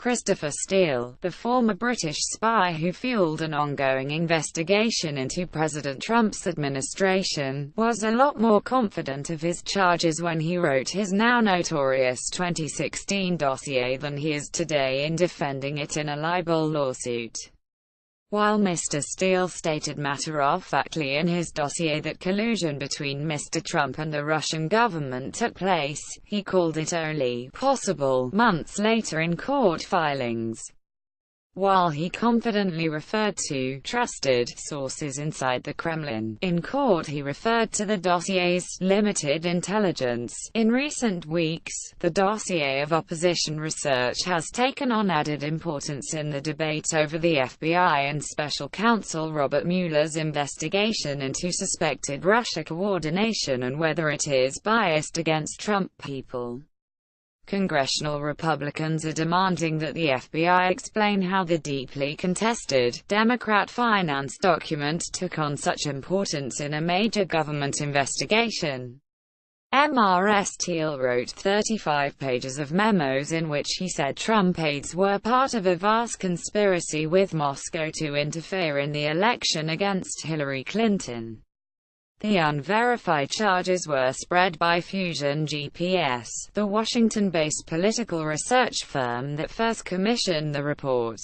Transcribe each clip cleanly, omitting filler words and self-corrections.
Christopher Steele, the former British spy who fueled an ongoing investigation into President Trump's administration, was a lot more confident of his charges when he wrote his now notorious 2016 dossier than he is today in defending it in a libel lawsuit. While Mr. Steele stated matter-of-factly in his dossier that collusion between Mr. Trump and the Russian government took place, he called it only possible months later in court filings. While he confidently referred to trusted sources inside the Kremlin, in court he referred to the dossier's limited intelligence. In recent weeks, the dossier of opposition research has taken on added importance in the debate over the FBI and special counsel Robert Mueller's investigation into suspected Russia coordination and whether it is biased against Trump people. Congressional Republicans are demanding that the FBI explain how the deeply contested, Democrat-financed document took on such importance in a major government investigation. MRS Steele wrote 35 pages of memos in which he said Trump aides were part of a vast conspiracy with Moscow to interfere in the election against Hillary Clinton. The unverified charges were spread by Fusion GPS, the Washington-based political research firm that first commissioned the report.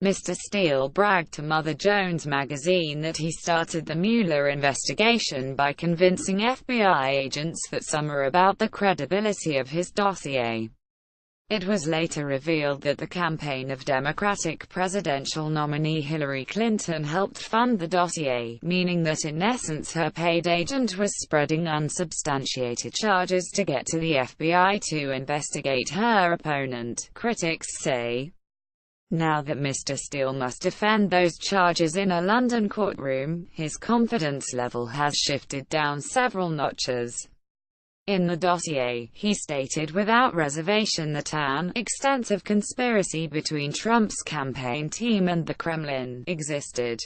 Mr. Steele bragged to Mother Jones magazine that he started the Mueller investigation by convincing FBI agents that some are about the credibility of his dossier. It was later revealed that the campaign of Democratic presidential nominee Hillary Clinton helped fund the dossier, meaning that in essence her paid agent was spreading unsubstantiated charges to get to the FBI to investigate her opponent, critics say. Now that Mr. Steele must defend those charges in a London courtroom, his confidence level has shifted down several notches. In the dossier, he stated without reservation that an extensive conspiracy between Trump's campaign team and the Kremlin existed.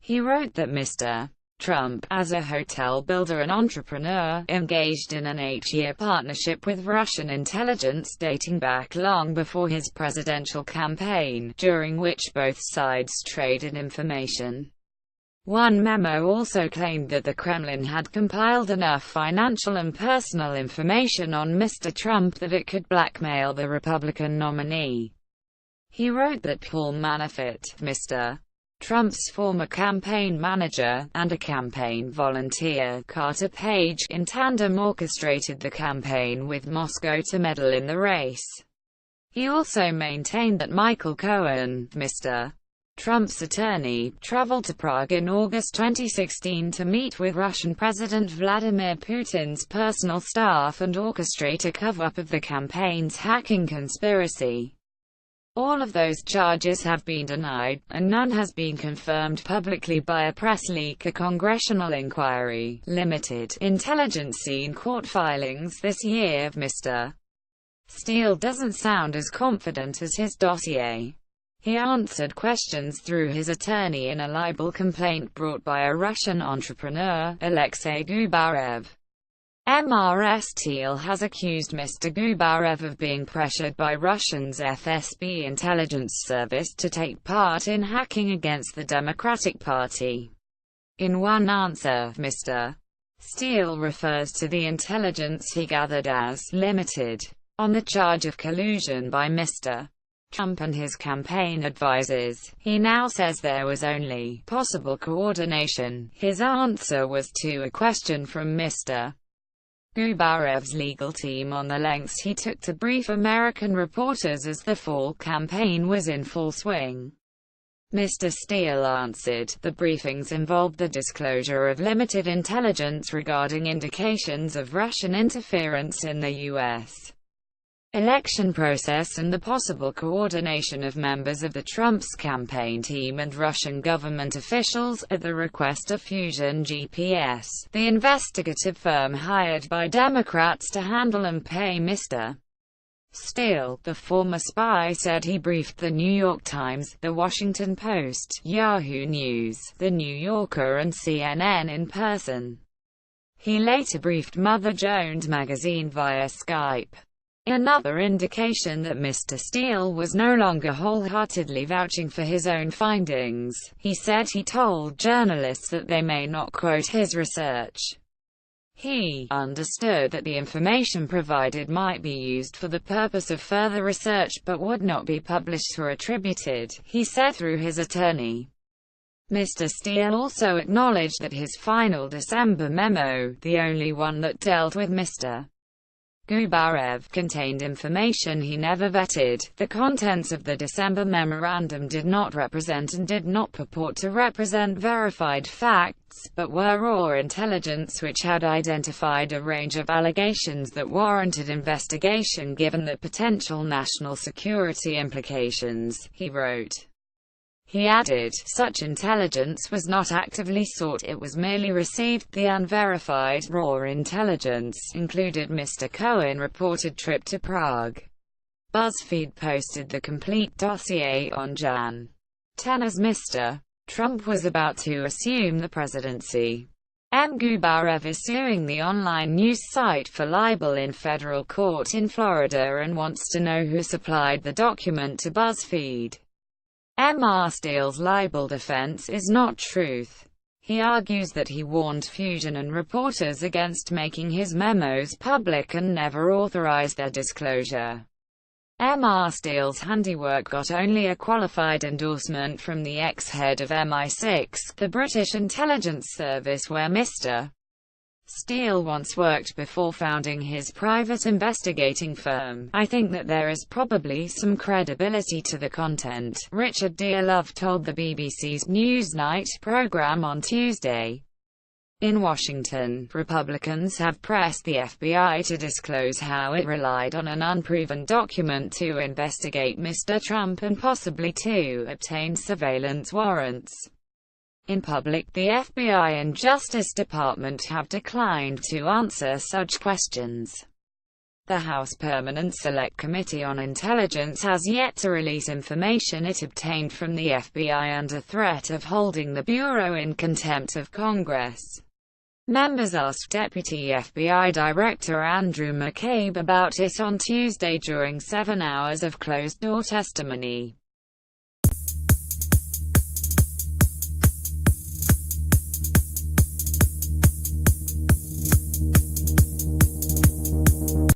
He wrote that Mr. Trump, as a hotel builder and entrepreneur, engaged in an 8-year partnership with Russian intelligence dating back long before his presidential campaign, during which both sides traded information. One memo also claimed that the Kremlin had compiled enough financial and personal information on Mr. Trump that it could blackmail the Republican nominee. He wrote that Paul Manafort, Mr. Trump's former campaign manager, and a campaign volunteer, Carter Page, in tandem orchestrated the campaign with Moscow to meddle in the race. He also maintained that Michael Cohen, Mr. Trump's attorney, traveled to Prague in August 2016 to meet with Russian President Vladimir Putin's personal staff and orchestrate a cover-up of the campaign's hacking conspiracy. All of those charges have been denied, and none has been confirmed publicly by a press leak. A congressional inquiry, limited intelligence seen court filings this year. Mr. Steele doesn't sound as confident as his dossier. He answered questions through his attorney in a libel complaint brought by a Russian entrepreneur, Alexei Gubarev. MRS Steele has accused Mr. Gubarev of being pressured by Russia's FSB intelligence service to take part in hacking against the Democratic Party. In one answer, Mr. Steele refers to the intelligence he gathered as limited. On the charge of collusion by Mr. Trump and his campaign advisors, he now says there was only possible coordination. His answer was to a question from Mr. Gubarev's legal team on the lengths he took to brief American reporters as the fall campaign was in full swing. Mr. Steele answered, the briefings involved the disclosure of limited intelligence regarding indications of Russian interference in the U.S. election process and the possible coordination of members of the Trump's campaign team and Russian government officials, at the request of Fusion GPS, the investigative firm hired by Democrats to handle and pay Mr. Steele. The former spy said he briefed The New York Times, The Washington Post, Yahoo News, The New Yorker and CNN in person. He later briefed Mother Jones magazine via Skype. Another indication that Mr. Steele was no longer wholeheartedly vouching for his own findings. He said he told journalists that they may not quote his research. He understood that the information provided might be used for the purpose of further research but would not be published or attributed, he said through his attorney. Mr. Steele also acknowledged that his final December memo, the only one that dealt with Mr. Gubarev, contained information he never vetted. The contents of the December memorandum did not represent and did not purport to represent verified facts, but were raw intelligence which had identified a range of allegations that warranted investigation given the potential national security implications, he wrote. He added, such intelligence was not actively sought, it was merely received. The unverified, raw intelligence included Mr. Cohen's reported trip to Prague. BuzzFeed posted the complete dossier on Jan. 10 as Mr. Trump was about to assume the presidency. M. Gubarev is suing the online news site for libel in federal court in Florida and wants to know who supplied the document to BuzzFeed. Mr. Steele's libel defense is not truth. He argues that he warned Fusion and reporters against making his memos public and never authorized their disclosure. Mr. Steele's handiwork got only a qualified endorsement from the ex-head of MI6, the British intelligence service where Mr. Steele once worked before founding his private investigating firm. I think that there is probably some credibility to the content, Richard Dearlove told the BBC's Newsnight program on Tuesday. In Washington, Republicans have pressed the FBI to disclose how it relied on an unproven document to investigate Mr. Trump and possibly to obtain surveillance warrants. In public, the FBI and Justice Department have declined to answer such questions. The House Permanent Select Committee on Intelligence has yet to release information it obtained from the FBI under threat of holding the Bureau in contempt of Congress. Members asked Deputy FBI Director Andrew McCabe about it on Tuesday during 7 hours of closed-door testimony.